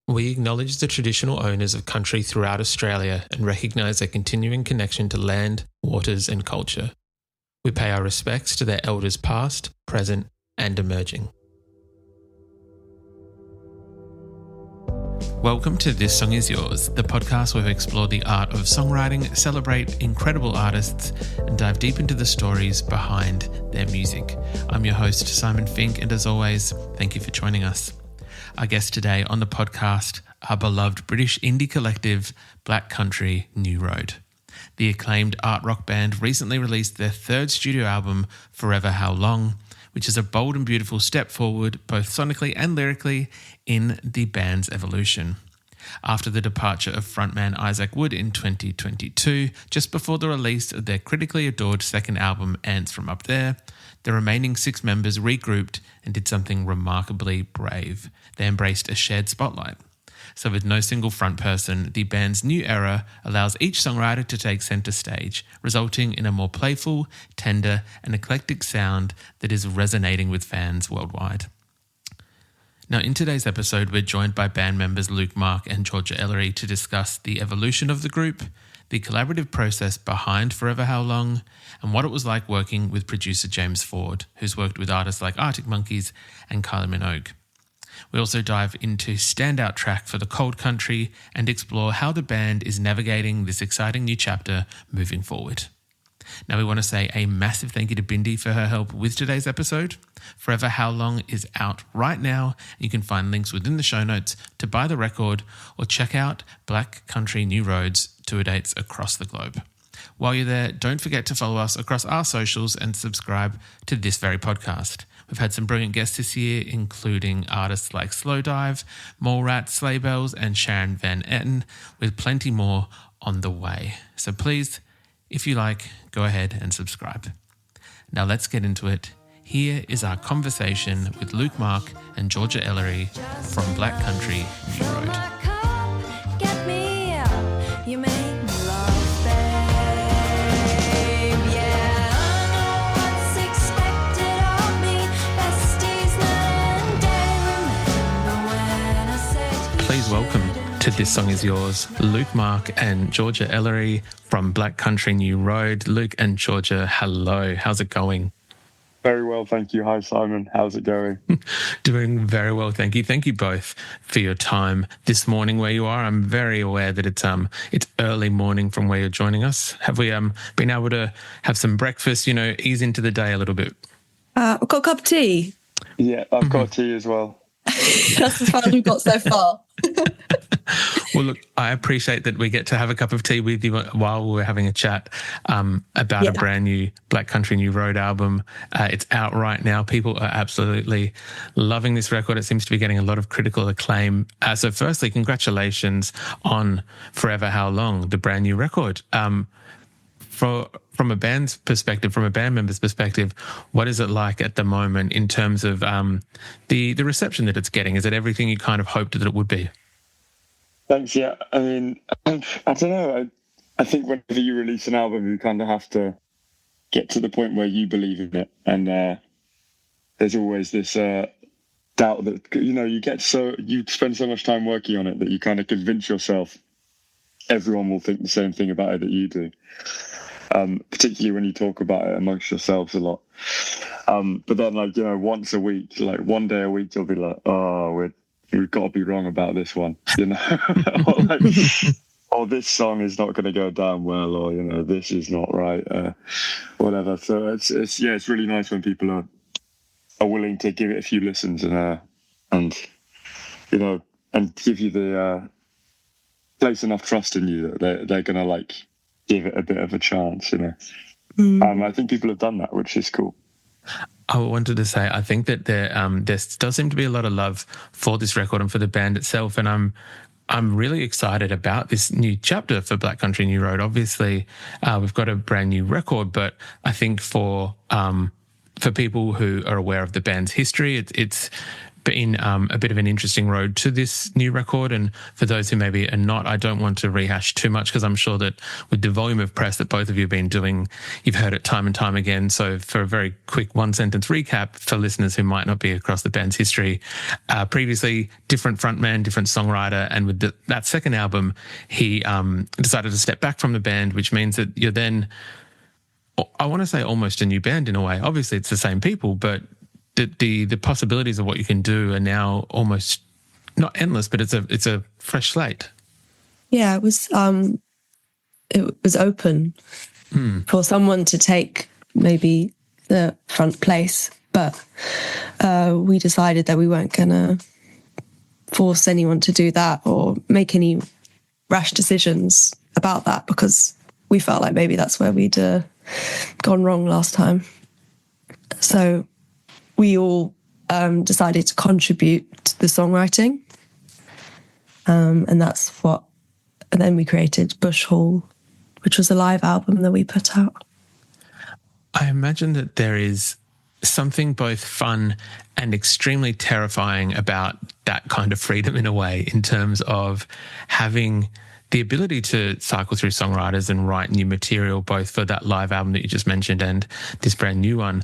We acknowledge the traditional owners of country throughout Australia and recognise their continuing connection to land, waters and culture. We pay our respects to their elders past, present and emerging. Welcome to This Song Is Yours, the podcast where we explore the art of songwriting, celebrate incredible artists and dive deep into the stories behind their music. I'm your host, Simon Fink, and as always, thank you for joining us. Our guest today on the podcast, our beloved British indie collective, Black Country New Road. The acclaimed art rock band recently released their third studio album, Forever Howlong, which is a bold and beautiful step forward, both sonically and lyrically, in the band's evolution. After the departure of frontman Isaac Wood in 2022, just before the release of their critically adored second album, Ants From Up There, the remaining 6 members regrouped and did something remarkably brave. They embraced a shared spotlight. So with no single front person, the band's new era allows each songwriter to take centre stage, resulting in a more playful, tender and eclectic sound that is resonating with fans worldwide. Now, in today's episode, we're joined by band members Luke Mark and Georgia Ellery to discuss the evolution of the group, the collaborative process behind Forever Howlong, and what it was like working with producer James Ford, who's worked with artists like Arctic Monkeys and Kylie Minogue. We also dive into Standout track for the cold country and explore how the band is navigating this exciting new chapter moving forward. Now, we want to say a massive thank you to Bindi for her help with today's episode. Forever Howlong is out right now. You can find links within the show notes to buy the record or check out Black Country New Road's tour dates across the globe. While you're there, don't forget to follow us across our socials and subscribe to this very podcast. We've had some brilliant guests this year, including artists like Slowdive, Mallrat, Sleigh Bells and Sharon Van Etten, with plenty more on the way. So please, if you like, go ahead and subscribe. Now let's get into it. Here is our conversation with Luke Mark and Georgia Ellery from Black Country New Road. Please welcome to This Song Is Yours, Luke Mark and Georgia Ellery from Black Country New Road. Luke and Georgia, hello. How's it going? Very well, thank you. Hi, Simon. How's it going? Doing very well, thank you. Thank you both for your time this morning where you are. I'm very aware that it's early morning from where you're joining us. Have we been able to have some breakfast, ease into the day a little bit? I've got a cup of tea. Yeah, I've got tea as well. That's as far as we've got so far. Well, look, I appreciate that we get to have a cup of tea with you while we're having a chat about a brand new Black Country New Road album. It's out right now. People are absolutely loving this record. It seems to be getting a lot of critical acclaim. So firstly, congratulations on Forever Howlong, the brand new record. From a band's perspective, from a band member's perspective, what is it like at the moment in terms of the reception that it's getting? Is it everything you kind of hoped that it would be? Thanks, yeah. I mean, I don't know. I think whenever you release an album, you kind of have to get to the point where you believe in it. And there's always this doubt that, you spend so much time working on it that you kind of convince yourself everyone will think the same thing about it that you do. Particularly when you talk about it amongst yourselves a lot. But then, once a week, one day a week, you'll be like, oh, we've got to be wrong about this one, or this song is not going to go down well, or, this is not right, whatever. So it's really nice when people are willing to give it a few listens and give you the place enough trust in you that they're going to give it a bit of a chance, I think people have done that, which is cool. I wanted to say, I think that there does seem to be a lot of love for this record and for the band itself, and I'm really excited about this new chapter for Black Country New Road. Obviously, we've got a brand new record, but I think for people who are aware of the band's history, it's been a bit of an interesting road to this new record. And for those who maybe are not, I don't want to rehash too much because I'm sure that with the volume of press that both of you have been doing, you've heard it time and time again. So for a very quick one-sentence recap for listeners who might not be across the band's history, previously different frontman, different songwriter, and with that second album, he decided to step back from the band, which means that you're then, I want to say, almost a new band in a way. Obviously, it's the same people, but the possibilities of what you can do are now almost not endless, but it's a fresh slate. Yeah, it was open for someone to take maybe the front place, but we decided that we weren't going to force anyone to do that or make any rash decisions about that, because we felt like maybe that's where we'd gone wrong last time. So we all decided to contribute to the songwriting, and then we created Bush Hall, which was a live album that we put out. I imagine that there is something both fun and extremely terrifying about that kind of freedom in a way, in terms of having the ability to cycle through songwriters and write new material, both for that live album that you just mentioned and this brand new one.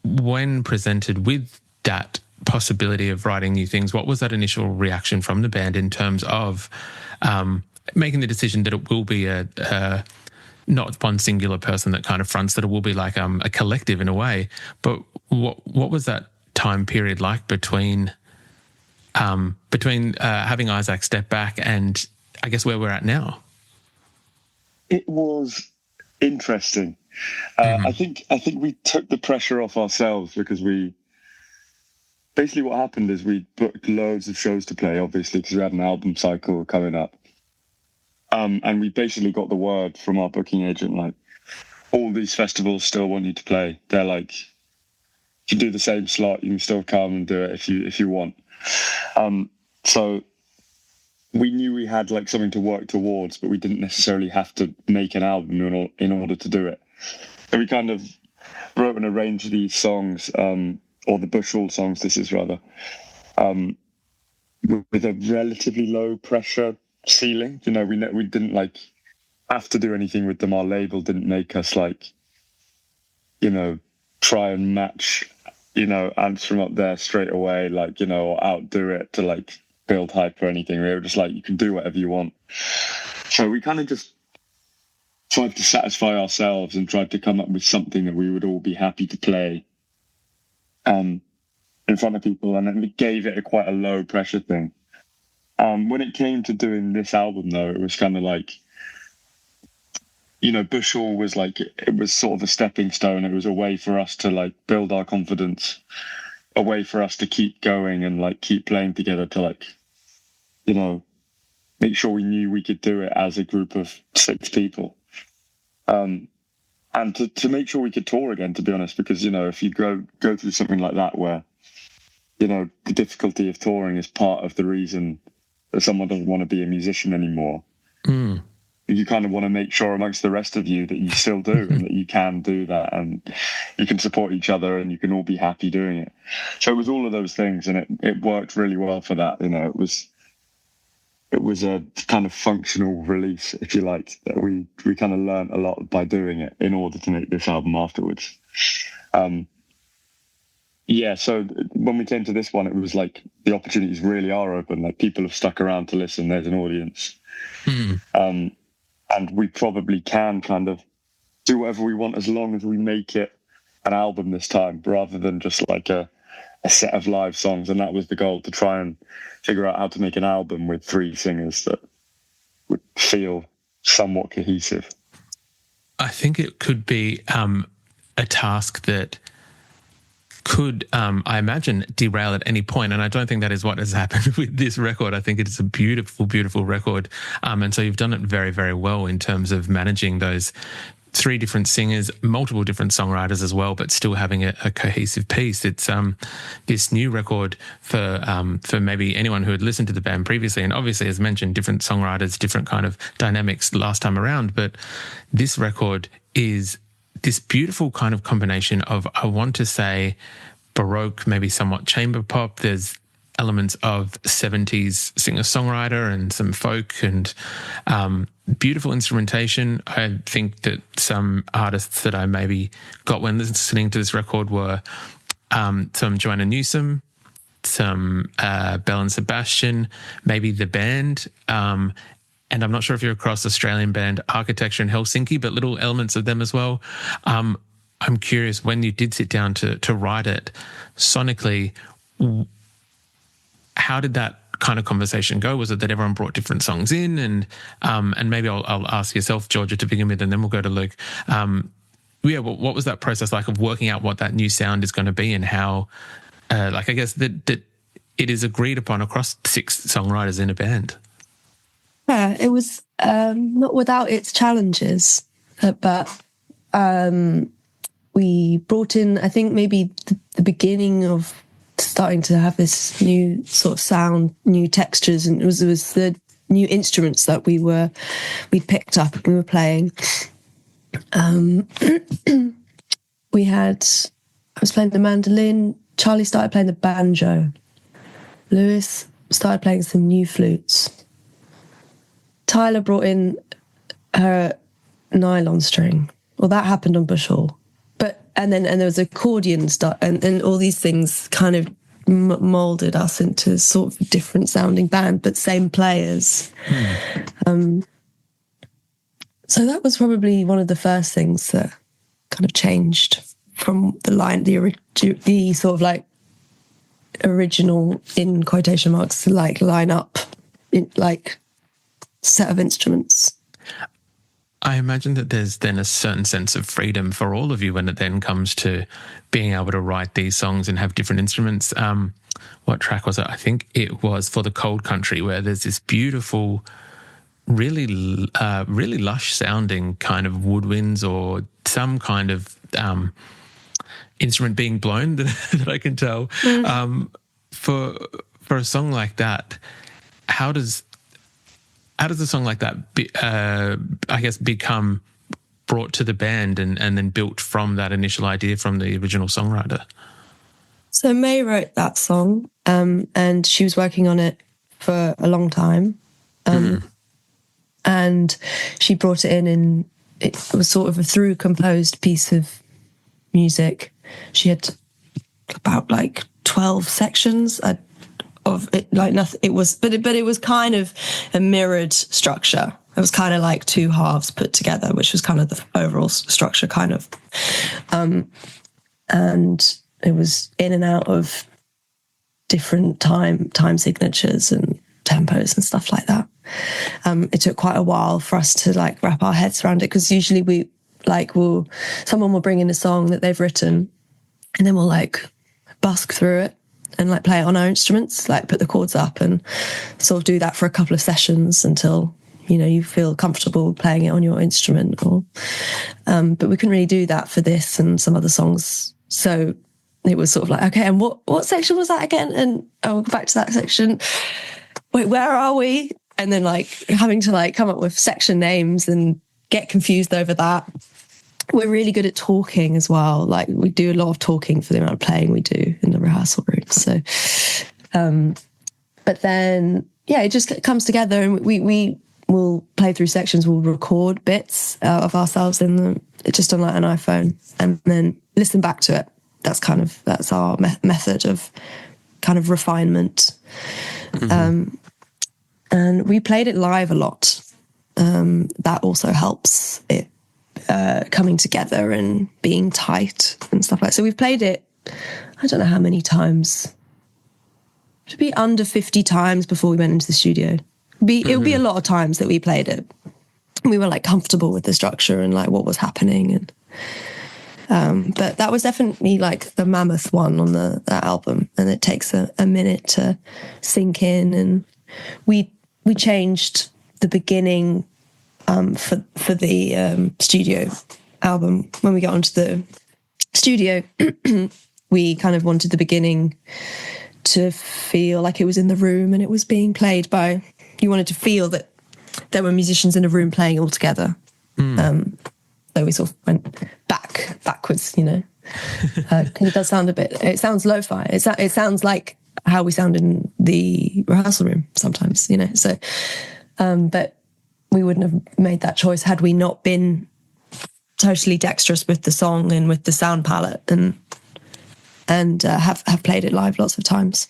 When presented with that possibility of writing new things, what was that initial reaction from the band in terms of making the decision that it will be a not one singular person that kind of fronts, that it will be like a collective in a way? But what was that time period like between having Isaac step back and I guess where we're at now? It was interesting. I think we took the pressure off ourselves, because basically what happened is we booked loads of shows to play, obviously, because we had an album cycle coming up. And we basically got the word from our booking agent, like, all these festivals still want you to play. They're like, if you do the same slot, you can still come and do it if you want. So we knew we had like something to work towards, but we didn't necessarily have to make an album in order to do it. So we kind of wrote and arranged these songs, or the Bush Hall songs, this is rather, with a relatively low pressure ceiling. You know, we didn't like have to do anything with them. Our label didn't make us like, you know, try and match, you know, ants from up there straight away, like, you know, or outdo it to like build hype or anything. We were just like, you can do whatever you want. So we kind of just tried to satisfy ourselves and tried to come up with something that we would all be happy to play in front of people, and then we gave it quite a low pressure thing. When it came to doing this album, though, it was kind of like, you know, Bush Hall was like, it was sort of a stepping stone. It was a way for us to like build our confidence, a way for us to keep going and like keep playing together, to like, you know, make sure we knew we could do it as a group of 6 people. And to make sure we could tour again, to be honest, because, you know, if you go through something like that where, you know, the difficulty of touring is part of the reason that someone doesn't want to be a musician anymore. You kind of want to make sure amongst the rest of you that you still do and that you can do that and you can support each other and you can all be happy doing it. So it was all of those things, and it worked really well for that. You know, it was a kind of functional release, if you like, that we kind of learned a lot by doing it in order to make this album afterwards. So when we came to this one, it was like the opportunities really are open. Like, people have stuck around to listen. There's an audience. And we probably can kind of do whatever we want as long as we make it an album this time, rather than just like a set of live songs. And that was the goal, to try and figure out how to make an album with 3 singers that would feel somewhat cohesive. I think it could be a task that could, I imagine, derail at any point. And I don't think that is what has happened with this record. I think it's a beautiful, beautiful record. And so you've done it very, very well in terms of managing those 3 different singers, multiple different songwriters as well, but still having a cohesive piece. It's this new record for maybe anyone who had listened to the band previously, and obviously, as mentioned, different songwriters, different kind of dynamics last time around. But this record is this beautiful kind of combination of, I want to say, Baroque, maybe somewhat chamber pop. There's elements of 70s singer-songwriter and some folk and beautiful instrumentation. I think that some artists that I maybe got when listening to this record were some Joanna Newsom, some Belle and Sebastian, maybe The Band, and I'm not sure if you're across Australian band Architecture in Helsinki, but little elements of them as well. I'm curious, when you did sit down to write it sonically, how did that kind of conversation go? Was it that everyone brought different songs in? And maybe I'll ask yourself, Georgia, to begin with, and then we'll go to Luke. What was that process like of working out what that new sound is going to be, and how, I guess that it is agreed upon across 6 songwriters in a band? Yeah, it was not without its challenges, but we brought in, I think, maybe the beginning of starting to have this new sort of sound, new textures, and it was the new instruments that we picked up and we were playing. I was playing the mandolin, Charlie started playing the banjo, Lewis started playing some new flutes, Tyler brought in her nylon string. Well, that happened on Bush Hall. And there was accordion stuff, and all these things kind of moulded us into sort of different sounding band, but same players. So that was probably one of the first things that kind of changed from the sort of like original, in quotation marks, like line up, in like set of instruments. I imagine that there's then a certain sense of freedom for all of you when it then comes to being able to write these songs and have different instruments. What track was it? I think it was For the Cold Country, where there's this beautiful, really lush sounding kind of woodwinds or some kind of instrument being blown that I can tell. For a song like that, how does a song like that, become brought to the band and then built from that initial idea from the original songwriter? So May wrote that song, and she was working on it for a long time. And she brought it in, and it was sort of a through composed piece of music. She had about like 12 sections of it, like nothing. It was, but it was kind of a mirrored structure. It was kind of like 2 halves put together, which was kind of the overall structure, kind of. And it was in and out of different time signatures and tempos and stuff like that. It took quite a while for us to like wrap our heads around it, because usually someone will bring in a song that they've written, and then we'll like busk through it and like play it on our instruments, like put the chords up and sort of do that for a couple of sessions until, you know, you feel comfortable playing it on your instrument. But we couldn't really do that for this and some other songs. So it was sort of like, okay, and what section was that again? And I'll go back to that section. Wait, where are we? And then like having to like come up with section names and get confused over that. We're really good at talking as well. Like we do a lot of talking for the amount of playing we do in the rehearsal room. So, but then, yeah, it just comes together, and we will play through sections. We'll record bits of ourselves just on like an iPhone, and then listen back to it. That's our method of kind of refinement. And we played it live a lot. That also helps it coming together and being tight and stuff like that. So we've played it, I don't know how many times. It should be under 50 times before we went into the studio. It would be a lot of times that we played it. We were like comfortable with the structure and like what was happening. And but that was definitely like the mammoth one on that album, and it takes a minute to sink in. And we changed the beginning for the studio album. When we got onto the studio, we kind of wanted the beginning to feel like it was in the room and it was being played by. You wanted to feel that there were musicians in a room playing all together. So we sort of went backwards, you know. It does sound it sounds lo-fi. It sounds like how we sound in the rehearsal room sometimes, you know. So, but we wouldn't have made that choice had we not been totally dexterous with the song and with the sound palette, and have played it live lots of times.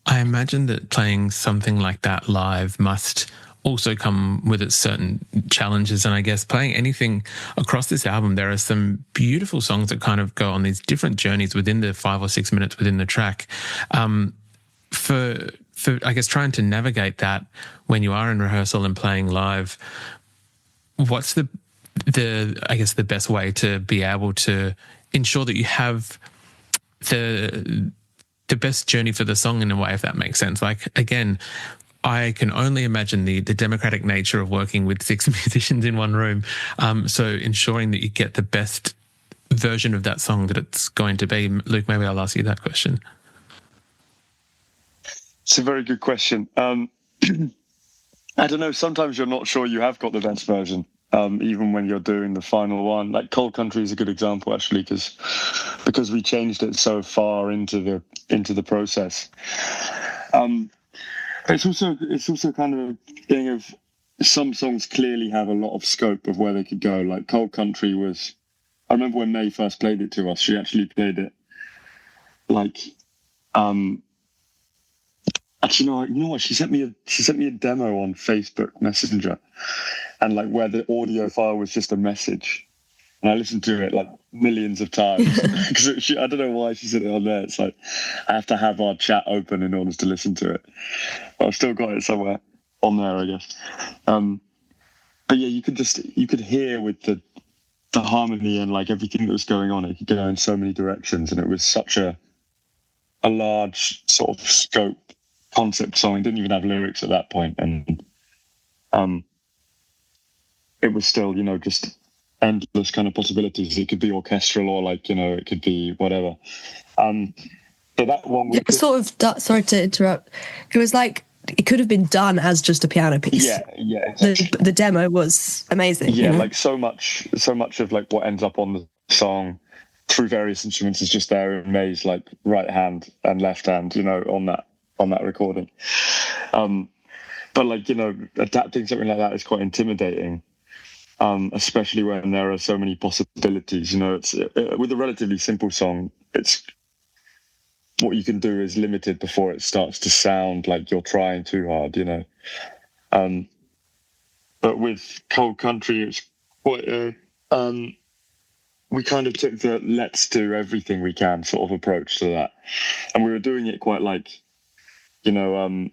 I imagine that playing something like that live must also come with its certain challenges. And I guess playing anything across this album, there are some beautiful songs that kind of go on these different journeys within the 5 or 6 minutes within the track. For I guess trying to navigate that when you are in rehearsal and playing live, what's the I guess the best way to be able to ensure that you have the best journey for the song in a way, if that makes sense? Like, again, I can only imagine the democratic nature of working with 6 musicians in one room. So ensuring that you get the best version of that song that it's going to be. Luke, maybe I'll ask you that question. It's a very good question. I don't know. Sometimes you're not sure you have got the best version, even when you're doing the final one. Like Cold Country is a good example, actually, because we changed it so far into the process. It's also kind of a thing of some songs clearly have a lot of scope of where they could go. Like Cold Country was, I remember when May first played it to us, she actually played it like, actually, no, you know what? She sent me a demo on Facebook Messenger, and like where the audio file was just a message, and I listened to it like millions of times because I don't know why she sent it on there. It's like I have to have our chat open in order to listen to it, but I've still got it somewhere on there, I guess. But yeah, you could hear with the harmony and like everything that was going on, it could go in so many directions, and it was such a large sort of scope concept song. It didn't even have lyrics at that point, and it was still, you know, just endless kind of possibilities. It could be orchestral, or like, you know, it could be whatever. So that one, sorry to interrupt. It was like it could have been done as just a piano piece. Yeah, exactly. The demo was amazing. Yeah, you know? like so much of like what ends up on the song through various instruments is just there in May's like right hand and left hand, you know, on that recording. But like, you know, adapting something like that is quite intimidating, especially when there are so many possibilities. You know, it's with a relatively simple song, it's what you can do is limited before it starts to sound like you're trying too hard, you know. But with Cold Country, it's quite we kind of took the let's do everything we can sort of approach to that, and we were doing it quite like, you know,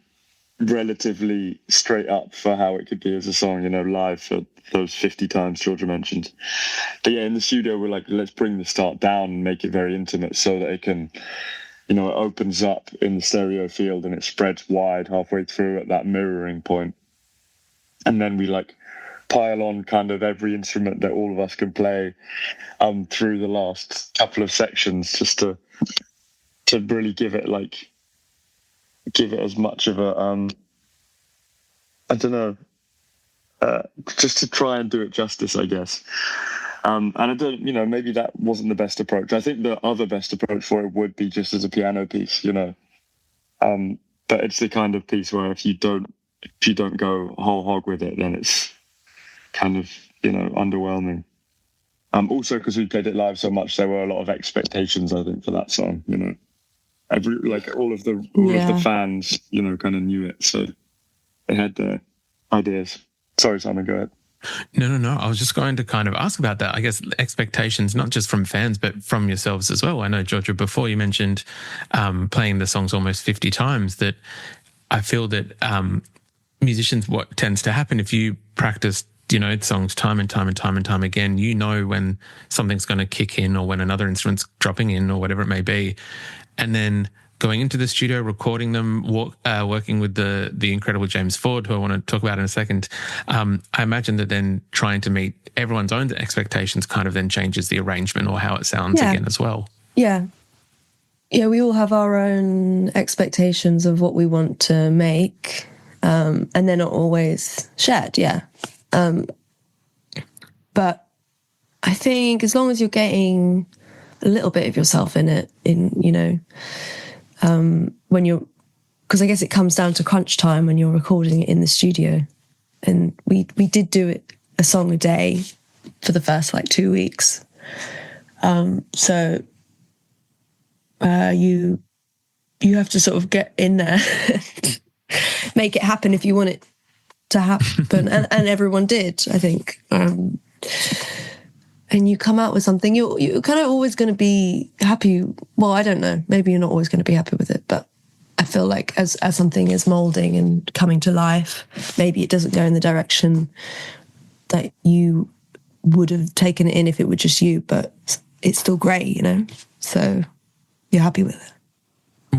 relatively straight up for how it could be as a song, you know, live for those 50 times Georgia mentioned. But yeah, in the studio, we're like, let's bring the start down and make it very intimate so that it can, you know, it opens up in the stereo field and it spreads wide halfway through at that mirroring point. And then we like pile on kind of every instrument that all of us can play through the last couple of sections, just to really give it as much of a I don't know, just to try and do it justice, I guess. And I don't, you know, maybe that wasn't the best approach. I think the other best approach for it would be just as a piano piece, you know. But it's the kind of piece where if you don't go whole hog with it, then it's kind of, you know, underwhelming. Also, because we played it live so much, there were a lot of expectations, I think, for that song, you know. All of the fans, you know, kind of knew it, so they had their ideas. Sorry, Simon, go ahead. No. I was just going to kind of ask about that. I guess expectations, not just from fans, but from yourselves as well. I know, Georgia, before you mentioned playing the songs almost 50 times, that I feel that musicians, what tends to happen if you practice, you know, songs time and time again, you know when something's going to kick in or when another instrument's dropping in or whatever it may be. And then going into the studio, recording them, working with the incredible James Ford, who I want to talk about in a second, I imagine that then trying to meet everyone's own expectations kind of then changes the arrangement or how it sounds again as well. Yeah. Yeah, we all have our own expectations of what we want to make, and they're not always shared, But I think as long as you're getting a little bit of yourself in it, when you're, because I guess it comes down to crunch time when you're recording it in the studio. And we did do it a song a day for the first 2 weeks. So you have to sort of get in there, make it happen if you want it to happen. and everyone did, I think. And you come out with something, you're kind of always going to be happy. Well, I don't know. Maybe you're not always going to be happy with it, but I feel like as something is molding and coming to life, maybe it doesn't go in the direction that you would have taken it in if it were just you, but it's still great, So you're happy with it.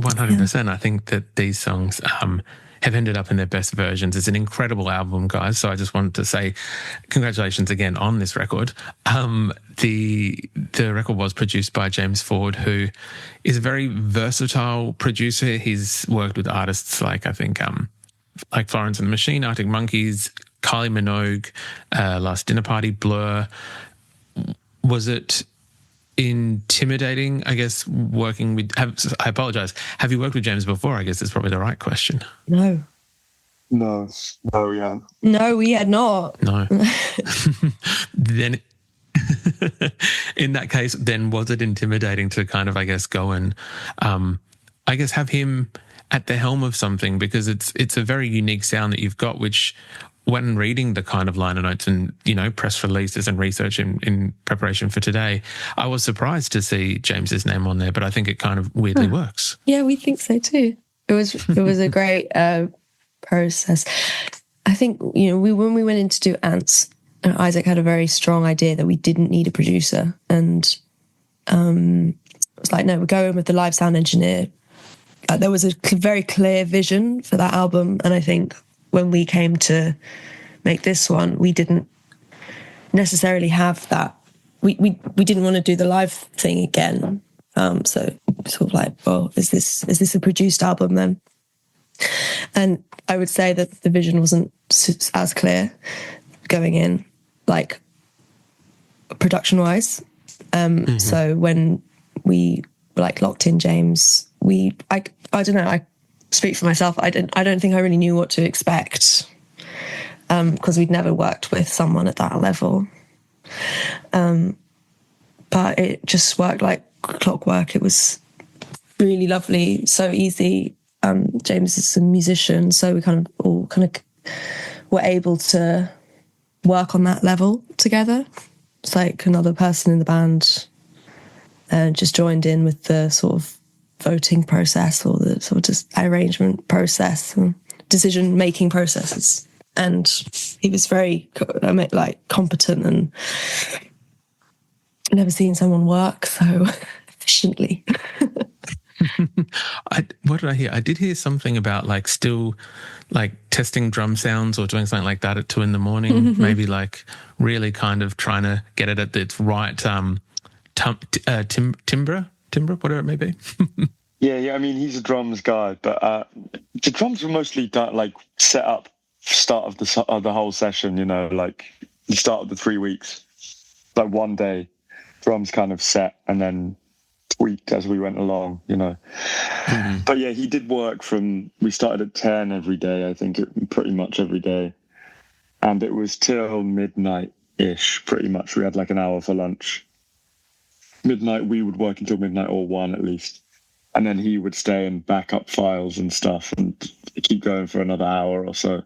100%. I think that these songs have ended up in their best versions. It's an incredible album, guys. So I just wanted to say congratulations again on this record. The record was produced by James Ford, who is a very versatile producer. He's worked with artists like Florence and the Machine, Arctic Monkeys, Kylie Minogue, Last Dinner Party, Blur. Was it intimidating, I guess, working with... I apologise. Have you worked with James before? I guess is probably the right question. No, we hadn't. No, we had not. No. Then, in that case, then was it intimidating to kind of, I guess, go and, I guess, have him at the helm of something? Because it's a very unique sound that you've got, which... when reading the kind of liner notes and, press releases and research in preparation for today, I was surprised to see James's name on there, but I think it kind of weirdly works. Yeah, we think so too. It was a great process. I think, when we went in to do Ants, Isaac had a very strong idea that we didn't need a producer. And it was like, no, we're going with the live sound engineer. There was a very clear vision for that album. And I think when we came to make this one, we didn't necessarily have that. We didn't want to do the live thing again. So sort of like, well, is this a produced album then? And I would say that the vision wasn't as clear going in, like production-wise. So when we locked in James, I don't know, I speak for myself. I don't think I really knew what to expect because we'd never worked with someone at that level. But it just worked like clockwork. It was really lovely, so easy. James is a musician, so we kind of were able to work on that level together. It's like another person in the band just joined in with the sort of voting process or the sort of just arrangement process and decision-making processes. And he was very competent, and I've never seen someone work so efficiently. What did I hear? I did hear something about still testing drum sounds or doing something like that at 2 a.m, mm-hmm. Maybe really kind of trying to get it at its right timbre, whatever it may be. Yeah. I mean, he's a drums guy, but the drums were mostly set up start of the whole session. The start of the 3 weeks, one day, drums kind of set and then tweaked as we went along. Mm-hmm. But yeah, he did work we started at 10 every day. I think pretty much every day, and it was till midnight-ish. Pretty much, we had an hour for lunch. Midnight, we would work until midnight or 1 at least. And then he would stay and back up files and stuff and keep going for another hour or so.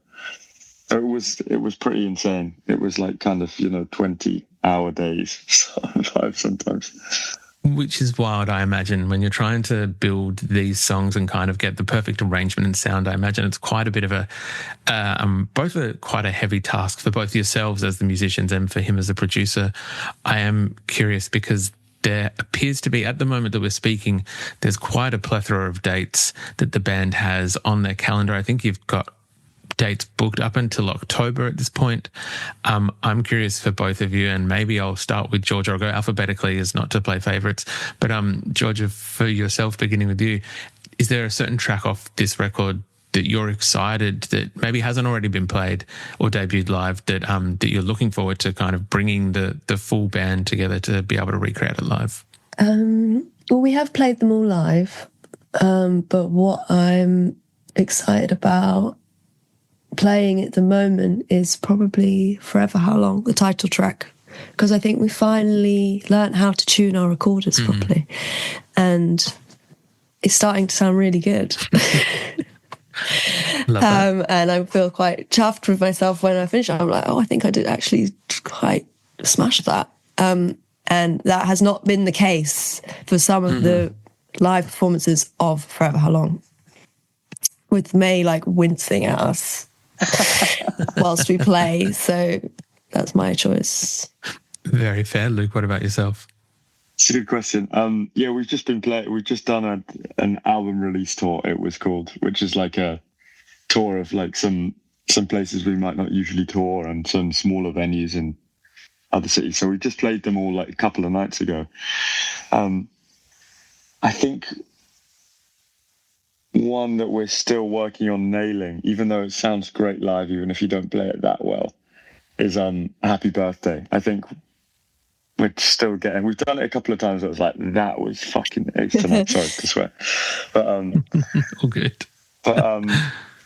So it was pretty insane. It was 20-hour days, 5 sometimes. Which is wild, I imagine, when you're trying to build these songs and kind of get the perfect arrangement and sound. I imagine it's quite a bit of quite a heavy task for both yourselves as the musicians and for him as a producer. I am curious because there appears to be, at the moment that we're speaking, there's quite a plethora of dates that the band has on their calendar. I think you've got dates booked up until October at this point. I'm curious for both of you, and maybe I'll start with Georgia. I'll go alphabetically as not to play favourites. But Georgia, for yourself, beginning with you, is there a certain track off this record that you're excited that maybe hasn't already been played or debuted live that you're looking forward to kind of bringing the full band together to be able to recreate it live? Well, we have played them all live, but what I'm excited about playing at the moment is probably Forever Howlong, the title track, because I think we finally learnt how to tune our recorders properly, and it's starting to sound really good. Love that. And I feel quite chuffed with myself when I finish. I'm like, oh, I think I did actually quite smash that. And that has not been the case for some of the live performances of Forever Howlong, with May like wincing at us whilst we play. So that's my choice. Very fair. Luke, what about yourself? It's a good question. Yeah, we've just been we've just done an album release tour, it was called, which is like a tour of like some places we might not usually tour and some smaller venues in other cities. So we just played them all like a couple of nights ago. I think one that we're still working on nailing, even though it sounds great live, even if you don't play it that well, is Happy Birthday. I think we're still getting, we've done it a couple of times. It was like, that was fucking excellent. Sorry to swear. But, all good. But,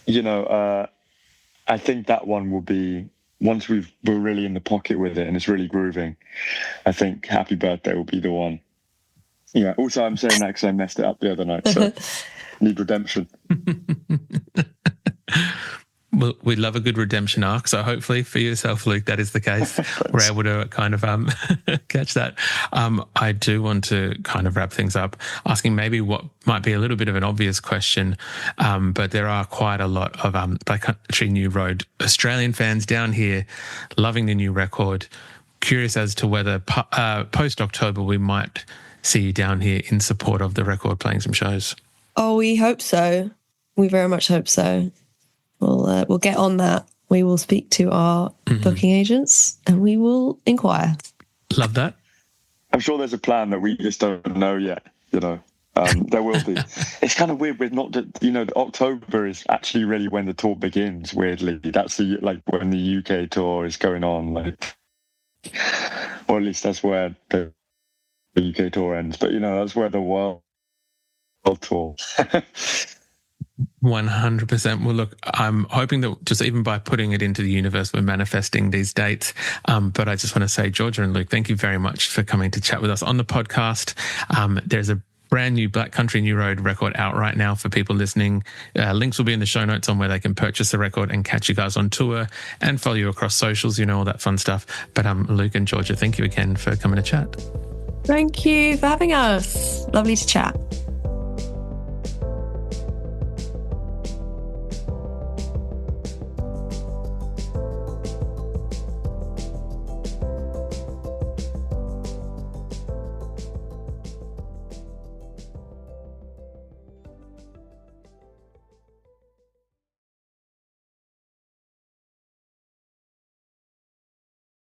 you know, I think that one will be, once we're really in the pocket with it and it's really grooving, I think Happy Birthday will be the one. Yeah. Also, I'm saying that because I messed it up the other night, so need redemption. Well, we love a good redemption arc, so hopefully for yourself, Luke, that is the case. We're able to kind of catch that. I do want to kind of wrap things up, asking maybe what might be a little bit of an obvious question, but there are quite a lot of Black Country New Road Australian fans down here loving the new record. Curious as to whether post-October we might see you down here in support of the record, playing some shows. Oh, we hope so. We very much hope so. We'll get on that. We will speak to our booking agents and we will inquire. Love that. I'm sure there's a plan that we just don't know yet, you know. There will be. It's kind of weird with not, you know, October is actually really when the tour begins, weirdly. That's when the UK tour is going on, like, or at least that's where the UK tour ends. But, you know, that's where the world tour. 100%. Well, look, I'm hoping that just even by putting it into the universe, we're manifesting these dates. But I just want to say, Georgia and Luke, thank you very much for coming to chat with us on the podcast. There's a brand new Black Country New Road record out right now for people listening. Links will be in the show notes on where they can purchase the record and catch you guys on tour and follow you across socials, you know, all that fun stuff. But Luke and Georgia, thank you again for coming to chat. Thank you for having us. Lovely to chat.